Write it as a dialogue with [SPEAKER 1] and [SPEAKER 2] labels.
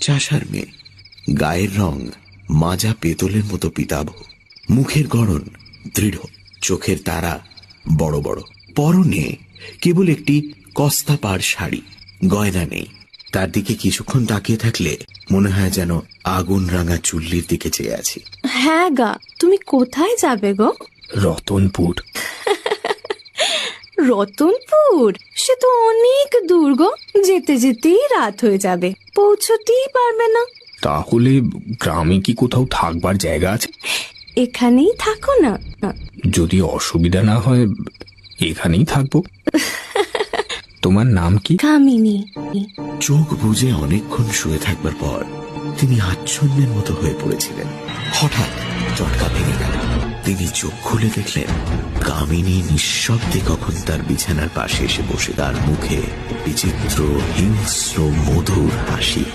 [SPEAKER 1] চাষার মেয়ে, গায়ের রং মাজা পেতলের মতো পিতাভ, মুখের গড়ন দৃঢ়, চোখের তারা বড় বড়, পরনে কেবল একটি কস্তা পাড় শাড়ি, গয়না নেই। তার দিকে কিছুক্ষণ তাকিয়ে থাকলে মনে হয় যেন আগুন রাঙা চুল্লির দিকে চেয়ে আছি।
[SPEAKER 2] হ্যাঁ গা, তুমি কোথায় যাবে গো?
[SPEAKER 3] রতনপুর।
[SPEAKER 2] রতনপুর? সে তো অনেক দূর গো, যেতে যেতেই রাত হয়ে যাবে, পৌঁছতেই পারবে না।
[SPEAKER 3] তাহলে গ্রামে কি কোথাও থাকবার জায়গা আছে?
[SPEAKER 2] এখানেই থাকো না।
[SPEAKER 3] যদি অসুবিধা না হয় এখানেই থাকবো। তোমার নাম কি?
[SPEAKER 2] কামিনী।
[SPEAKER 1] চোখ বুজে অনেকক্ষণ শুয়ে থাকবার পর তিনি আচ্ছন্নের মতো হয়ে পড়েছিলেন। হঠাৎ চটকা ভেঙে গেল। তিনি চোখ খুলে দেখলেন কামিনী নিঃশব্দে কখন তার বিছানার পাশে এসে বসে, তার মুখে বিচিত্র হিংস্র মধুর হাসি।